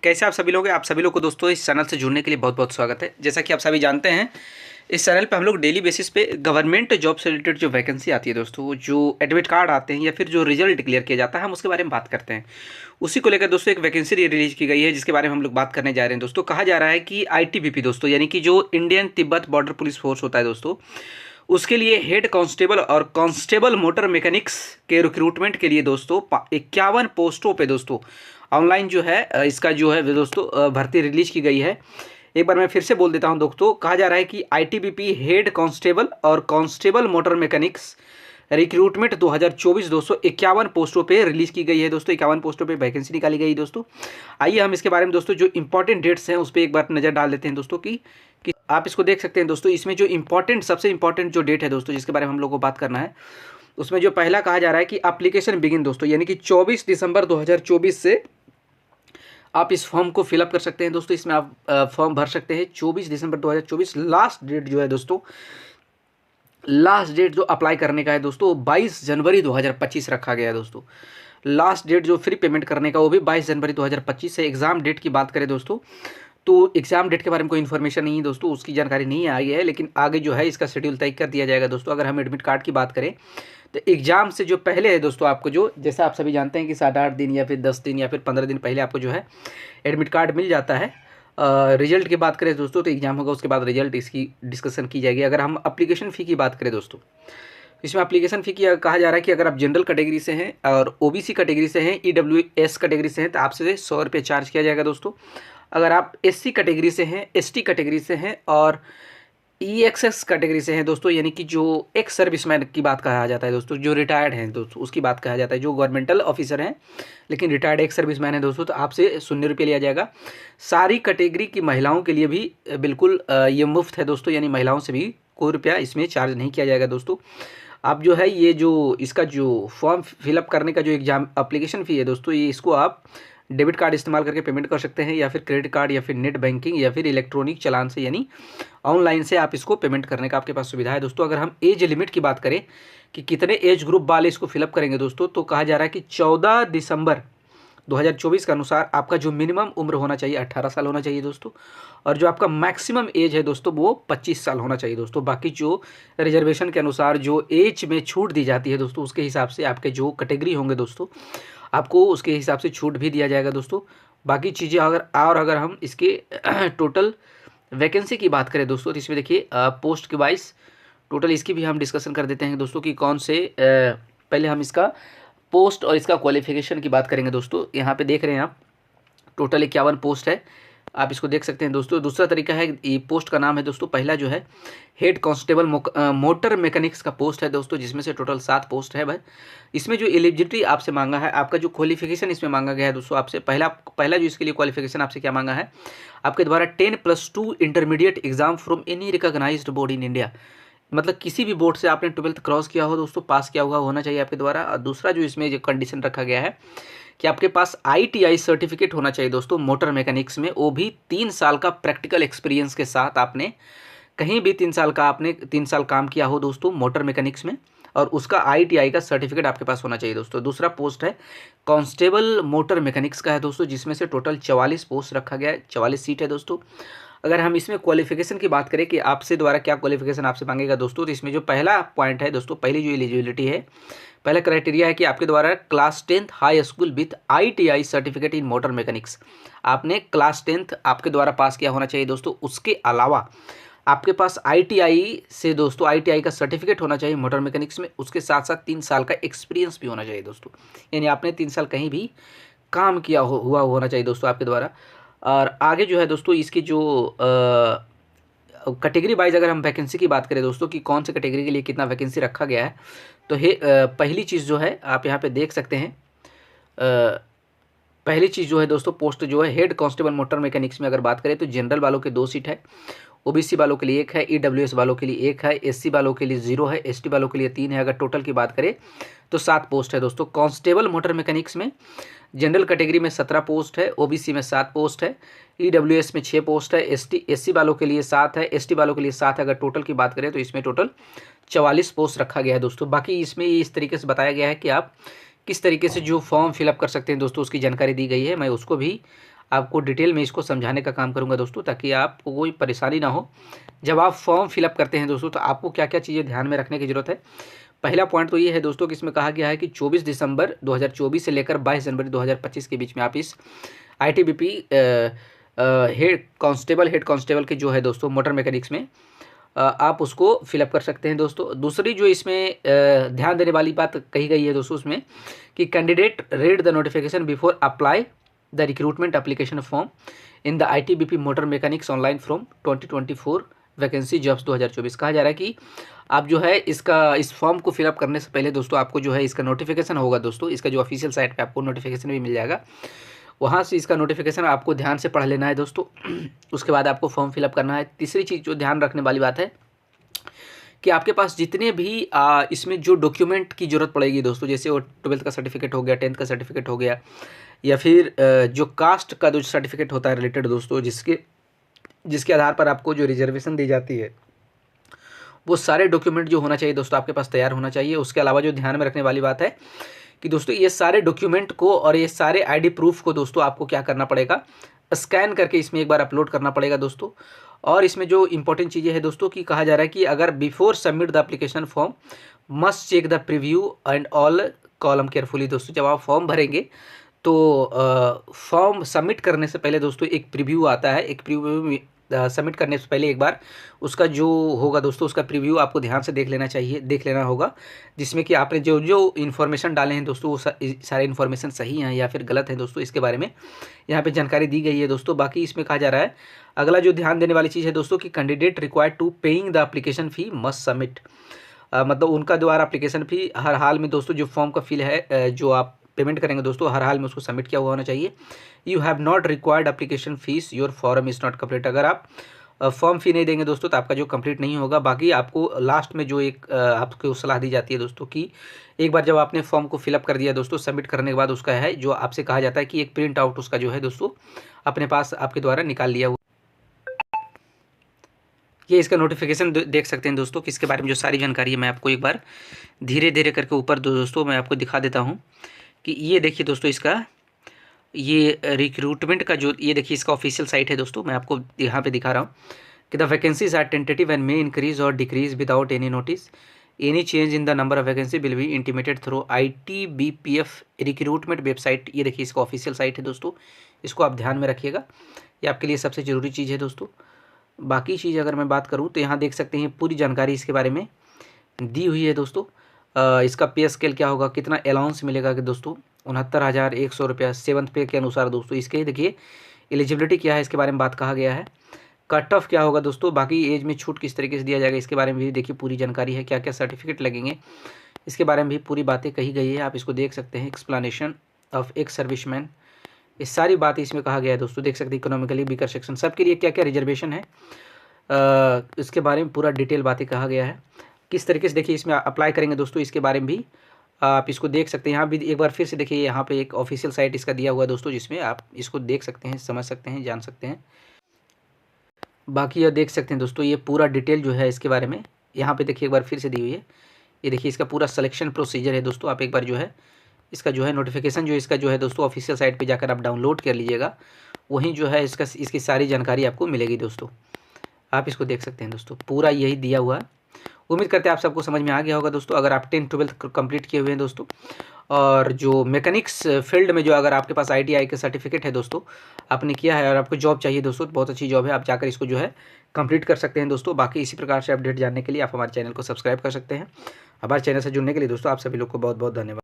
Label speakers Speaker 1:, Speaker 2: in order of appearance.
Speaker 1: कैसे आप सभी लोग हैं? आप सभी लोग को दोस्तों इस चैनल से जुड़ने के लिए बहुत बहुत स्वागत है। जैसा कि आप सभी जानते हैं, इस चैनल पे हम लोग डेली बेसिस पे गवर्नमेंट जॉब से रिलेटेड जो वैकेंसी आती है दोस्तों, जो एडमिट कार्ड आते हैं या फिर जो रिजल्ट डिक्लेयर किया जाता है, हम उसके बारे में बात करते हैं। उसी को लेकर दोस्तों एक वैकेंसी रिलीज की गई है, जिसके बारे में हम लोग बात करने जा रहे हैं दोस्तों। कहा जा रहा है कि ITBP दोस्तों, यानी कि जो Indian Tibet border police force होता है दोस्तों, उसके लिए हेड कांस्टेबल और कांस्टेबल मोटर मैकेनिक्स के रिक्रूटमेंट के लिए दोस्तों 51 पोस्टों पे दोस्तों ऑनलाइन जो है इसका जो है दोस्तों भर्ती रिलीज की गई है। एक बार मैं फिर से बोल देता हूं दोस्तों, कहा जा रहा है कि ITBP हेड कांस्टेबल और कांस्टेबल मोटर मैकेनिक्स रिक्रूटमेंट 2024 दोस्तों 51 पोस्टों पे रिलीज की गई है दोस्तों। 51 पोस्टों पे वैकेंसी निकाली गई दोस्तों। आइए हम इसके बारे में दोस्तों जो इंपॉर्टेंट डेट्स हैं उस पर एक बार नज़र डाल लेते हैं दोस्तों कि आप इसको देख सकते हैं दोस्तों। इसमें जो सबसे इंपॉर्टेंट जो डेट है दोस्तों, जिसके बारे में हम लोग को बात करना है, उसमें जो पहला कहा जा रहा है कि एप्लीकेशन बिगिन दोस्तों, यानी कि 24 दिसंबर 2024 से आप इस फॉर्म को फिलअप कर सकते हैं दोस्तों। इसमें आप फॉर्म भर सकते हैं 24 दिसंबर 2024। लास्ट डेट जो है दोस्तों, लास्ट डेट जो अप्लाई करने का है दोस्तों 22 जनवरी 2025 रखा गया है दोस्तों। लास्ट डेट जो फ्री पेमेंट करने का वो भी 22 जनवरी 2025 है। एग्ज़ाम डेट की बात करें दोस्तों, तो एग्ज़ाम डेट के बारे में कोई इन्फॉर्मेशन नहीं है दोस्तों, उसकी जानकारी नहीं आई है, लेकिन आगे जो है इसका शेड्यूल तय कर दिया जाएगा दोस्तों। अगर हम एडमिट कार्ड की बात करें तो एग्ज़ाम से जो पहले है दोस्तों, आपको जो जैसा आप सभी जानते हैं कि 8.5 दिन या फिर 10 दिन या फिर 15 दिन पहले आपको जो है एडमिट कार्ड मिल जाता है। रिजल्ट की बात करें दोस्तों तो एग्ज़ाम होगा, उसके बाद रिजल्ट इसकी डिस्कशन की जाएगी। अगर हम अप्लीकेशन फ़ी की बात करें दोस्तों, इसमें एप्लीकेशन फ़ी की कहा जा रहा है कि अगर आप जनरल कैटेगरी से हैं और OBC कैटेगरी से हैं, EWS कैटेगरी से हैं, तो आपसे 100 रुपये चार्ज किया जाएगा दोस्तों। अगर आप SC कैटेगरी से हैं, ST कैटेगरी से हैं और EXS कैटेगरी से हैं दोस्तों, यानी कि जो एक्स सर्विसमैन की बात कहा जाता है दोस्तों, जो रिटायर्ड हैं दोस्तों, उसकी बात कहा जाता है, जो गवर्नमेंटल ऑफिसर हैं लेकिन रिटायर्ड एक्स सर्विसमैन है दोस्तों, तो आपसे 0 रुपये लिया जाएगा। सारी कैटेगरी की महिलाओं के लिए भी बिल्कुल ये मुफ्त है दोस्तों, यानी महिलाओं से भी कोई रुपया इसमें चार्ज नहीं किया जाएगा दोस्तों। आप जो है ये जो इसका जो फॉर्म फिलअप करने का जो एग्जाम एप्लीकेशन फ़ी है दोस्तों, ये इसको आप डेबिट कार्ड इस्तेमाल करके पेमेंट कर सकते हैं, या फिर क्रेडिट कार्ड या फिर नेट बैंकिंग या फिर इलेक्ट्रॉनिक चालान से, यानी ऑनलाइन से आप इसको पेमेंट करने का आपके पास सुविधा है दोस्तों। अगर हम एज लिमिट की बात करें कि कितने एज ग्रुप वाले इसको फिलअप करेंगे दोस्तों, तो कहा जा रहा है कि 14 दिसंबर 2024 के अनुसार आपका जो मिनिमम उम्र होना चाहिए 18 साल होना चाहिए दोस्तों, और जो आपका मैक्सिमम एज है दोस्तों वो 25 साल होना चाहिए दोस्तों। बाकी जो रिजर्वेशन के अनुसार जो एज में छूट दी जाती है दोस्तों, उसके हिसाब से आपके जो कैटेगरी होंगे दोस्तों, आपको उसके हिसाब से छूट भी दिया जाएगा दोस्तों। बाकी चीज़ें अगर हम इसके टोटल वैकेंसी की बात करें दोस्तों, तो इसमें देखिए पोस्ट के वाइज टोटल इसकी भी हम डिस्कशन कर देते हैं दोस्तों कि कौन से पहले हम इसका पोस्ट और इसका क्वालिफिकेशन की बात करेंगे दोस्तों। यहाँ पे देख रहे हैं आप टोटल 51 पोस्ट है, आप इसको देख सकते हैं दोस्तों। दूसरा तरीका है, ये पोस्ट का नाम है दोस्तों, पहला जो है हेड कांस्टेबल मोटर मैकेनिक्स का पोस्ट है दोस्तों, जिसमें से टोटल 7 पोस्ट है भाई। इसमें जो एलिजिबिलिटी आपसे मांगा है, आपका जो क्वालिफिकेशन इसमें मांगा गया है दोस्तों, आपसे पहला जो इसके लिए क्वालिफिकेशन आपसे क्या मांगा है, आपके द्वारा 10+2 intermediate exam from any recognised board in India, मतलब किसी भी बोर्ड से आपने 12th क्रॉस किया हो दोस्तों, पास किया हुआ होना चाहिए आपके द्वारा। और दूसरा जो इसमें जो कंडीशन रखा गया है कि आपके पास ITI सर्टिफिकेट होना चाहिए दोस्तों मोटर मैकेनिक्स में, वो भी 3 साल का प्रैक्टिकल एक्सपीरियंस के साथ, आपने कहीं भी 3 साल काम किया हो दोस्तों मोटर मैकेनिक्स में, और उसका ITI का सर्टिफिकेट आपके पास होना चाहिए दोस्तों। दूसरा पोस्ट है कांस्टेबल मोटर मैकेनिक्स का है दोस्तों, जिसमें से टोटल 44 पोस्ट रखा गया है, 44 सीट है दोस्तों। अगर हम इसमें क्वालिफिकेशन की बात करें कि आपसे द्वारा क्या क्वालिफिकेशन आपसे मांगेगा दोस्तों, तो इसमें जो पहला पॉइंट है दोस्तों, पहली जो एलिजिबिलिटी है, पहला क्राइटेरिया है कि आपके द्वारा class 10th high school with ITI certificate in motor mechanics, आपने क्लास 10th आपके द्वारा पास किया होना चाहिए दोस्तों। उसके अलावा आपके पास ITI से दोस्तों ITI का सर्टिफिकेट होना चाहिए मोटर मैकेनिक्स में, उसके साथ साथ 3 साल का एक्सपीरियंस भी होना चाहिए दोस्तों, यानी आपने 3 साल कहीं भी काम किया हुआ होना चाहिए दोस्तों आपके द्वारा। और आगे जो है दोस्तों इसकी जो कैटेगरी वाइज अगर हम वैकेंसी की बात करें दोस्तों कि कौन से कैटेगरी के लिए कितना वैकेंसी रखा गया है, तो पहली चीज़ जो है आप यहाँ पे देख सकते हैं, पहली चीज़ जो है दोस्तों पोस्ट जो है हेड कांस्टेबल मोटर मैकेनिक्स में अगर बात करें तो जनरल वालों के 2 सीट है, OBC वालों के लिए 1 है, EWS वालों के लिए 1 है, SC वालों के लिए 0 है, ST वालों के लिए 3 है। अगर टोटल की बात करें तो 7 पोस्ट है दोस्तों। कांस्टेबल मोटर मैकेनिक्स में जनरल कैटेगरी में 17 पोस्ट है, OBC में 7 पोस्ट है, EWS में 6 पोस्ट है, SC वालों के लिए 7 है, ST वालों के लिए 7 है। अगर टोटल की बात करें तो इसमें टोटल 44 पोस्ट रखा गया है दोस्तों। बाकी इसमें इस तरीके से बताया गया है कि आप किस तरीके से जो फॉर्म फिलअप कर सकते हैं दोस्तों, उसकी जानकारी दी गई है। मैं उसको भी आपको डिटेल में इसको समझाने का काम करूँगा दोस्तों, ताकि आपको कोई परेशानी ना हो जब आप फॉर्म फिलअप करते हैं दोस्तों। तो आपको क्या क्या चीज़ें ध्यान में रखने की ज़रूरत है। पहला पॉइंट तो ये है दोस्तों कि इसमें कहा गया है कि 24 दिसंबर 2024 से लेकर 22 जनवरी 2025 के बीच में आप इस ITBP हेड कांस्टेबल के जो है दोस्तों मोटर मैकेनिक्स में आप उसको फिलअप कर सकते हैं दोस्तों। दूसरी जो इसमें ध्यान देने वाली बात कही गई है दोस्तों उसमें कि candidate read the notification before apply the recruitment application form in the ITBP motor mechanics online from 2024 vacancy jobs 2024। कहा जा रहा है कि आप जो है इस फॉर्म को फिलअप करने से पहले दोस्तों आपको जो है इसका नोटिफिकेशन होगा दोस्तों, इसका जो ऑफिशियल साइट पे आपको नोटिफिकेशन भी मिल जाएगा, वहाँ से इसका नोटिफिकेशन आपको ध्यान से पढ़ लेना है दोस्तों। उसके बाद आपको फॉर्म फिलअप करना है। तीसरी चीज़ जो ध्यान रखने वाली बात है कि आपके पास जितने भी इसमें जो डॉक्यूमेंट की ज़रूरत पड़ेगी दोस्तों, जैसे वो 12th का सर्टिफिकेट हो गया, 10th का सर्टिफिकेट हो गया, या फिर जो कास्ट का जो सर्टिफिकेट होता है रिलेटेड दोस्तों, जिसके आधार पर आपको जो रिजर्वेशन दी जाती है, वो सारे डॉक्यूमेंट जो होना चाहिए दोस्तों आपके पास तैयार होना चाहिए। उसके अलावा जो ध्यान में रखने वाली बात है कि दोस्तों ये सारे डॉक्यूमेंट को और ये सारे ID प्रूफ को दोस्तों आपको क्या करना पड़ेगा, स्कैन करके इसमें एक बार अपलोड करना पड़ेगा दोस्तों। और इसमें जो इंपॉर्टेंट चीज़ें हैं दोस्तों कि कहा जा रहा है कि अगर before submit the application form must check the preview and all column carefully. दोस्तों जब आप फॉर्म भरेंगे तो फॉर्म सबमिट करने से पहले दोस्तों एक प्रीव्यू आता है, एक प्रीव्यू सबमिट करने से पहले एक बार उसका जो होगा दोस्तों उसका प्रीव्यू आपको ध्यान से देख लेना होगा, जिसमें कि आपने जो जो इन्फॉर्मेशन डाले हैं दोस्तों वो सारे इन्फॉर्मेशन सही हैं या फिर गलत हैं दोस्तों, इसके बारे में यहाँ पे जानकारी दी गई है दोस्तों। बाकी इसमें कहा जा रहा है अगला जो ध्यान देने वाली चीज़ है दोस्तों कि candidate required to paying the application fee must submit, मतलब उनका द्वारा एप्लीकेशन फी हर हाल में दोस्तों जो फॉर्म का फील है जो आप पेमेंट करेंगे दोस्तों हर हाल में उसको सबमिट किया हुआ होना चाहिए। You have not required application fees, your form is not complete. अगर आप फॉर्म फी नहीं देंगे दोस्तों तो आपका जो कंप्लीट नहीं होगा। बाकी आपको लास्ट में जो एक आपको सलाह दी जाती है दोस्तों कि एक बार जब आपने फॉर्म को फिलअप कर दिया दोस्तों, सबमिट करने के बाद उसका है जो आपसे कहा जाता है कि एक प्रिंट आउट उसका जो है दोस्तों अपने पास आपके द्वारा निकाल लिया हुआ, ये इसका नोटिफिकेशन देख सकते हैं दोस्तों, किसके बारे में जो सारी जानकारी है मैं आपको एक बार धीरे धीरे करके ऊपर दोस्तों मैं आपको दिखा देता हूँ कि ये देखिए दोस्तों इसका ये रिक्रूटमेंट का जो ये देखिए इसका ऑफिशियल साइट है दोस्तों, मैं आपको यहाँ पे दिखा रहा हूँ कि the vacancies are tentative and may increase और decrease without any notice, any change in the number of vacancy will be intimated through ITBPF recruitment website. ये देखिए इसका ऑफिशियल साइट है दोस्तों, इसको आप ध्यान में रखिएगा, ये आपके लिए सबसे ज़रूरी चीज़ है दोस्तों। बाकी चीज़ अगर मैं बात करूँ तो यहाँ देख सकते हैं पूरी जानकारी इसके बारे में दी हुई है दोस्तों। इसका पे स्केल क्या होगा, कितना अलाउंस मिलेगा कि दोस्तों 69,100 रुपया 7th पे के अनुसार दोस्तों। इसके देखिए एलिजिबिलिटी क्या है इसके बारे में बात कहा गया है। कट ऑफ क्या होगा दोस्तों, बाकी एज में छूट किस तरीके से दिया जाएगा इसके बारे में भी देखिए पूरी जानकारी है। क्या क्या सर्टिफिकेट लगेंगे इसके बारे में भी पूरी बातें कही गई है, आप इसको देख सकते हैं। एक्सप्लेनेशन ऑफ एक्स सर्विसमैन, ये सारी बातें इसमें कहा गया है दोस्तों, देख सकते हैं। इकोनॉमिकली वीकर सेक्शन सबके लिए क्या क्या रिजर्वेशन है इसके बारे में पूरा डिटेल बातें कहा गया है। किस तरीके से देखिए इसमें अप्लाई करेंगे दोस्तों इसके बारे में भी आप इसको देख सकते हैं। यहाँ भी एक बार फिर से देखिए यहाँ पे एक ऑफिशियल साइट इसका दिया हुआ है दोस्तों, जिसमें आप इसको देख सकते हैं, समझ सकते हैं, जान सकते हैं। बाकी ये देख सकते हैं दोस्तों ये पूरा डिटेल जो है इसके बारे में यहाँ पे देखिए एक बार फिर से दी हुई है। ये देखिए इसका पूरा सिलेक्शन प्रोसीजर है दोस्तों, आप एक बार जो है इसका जो है नोटिफिकेशन जो इसका जो है दोस्तों ऑफिशियल साइट पे जाकर आप डाउनलोड कर लीजिएगा, वहीं जो है इसकी सारी जानकारी आपको मिलेगी दोस्तों। आप इसको देख सकते हैं दोस्तों, पूरा यही दिया हुआ है। उम्मीद करते हैं आप सबको समझ में आ गया होगा दोस्तों। अगर आप 10th 12th कंप्लीट किए हुए हैं दोस्तों और जो मैकेनिक्स फील्ड में जो अगर आपके पास ITI का सर्टिफिकेट है दोस्तों आपने किया है और आपको जॉब चाहिए दोस्तों, बहुत अच्छी जॉब है, आप जाकर इसको जो है कंप्लीट कर सकते हैं दोस्तों। बाकी इसी प्रकार से अपडेट जानने के लिए आप हमारे चैनल को सब्सक्राइब कर सकते हैं। हमारे चैनल से जुड़ने के लिए दोस्तों आप सभी लोग को बहुत बहुत धन्यवाद।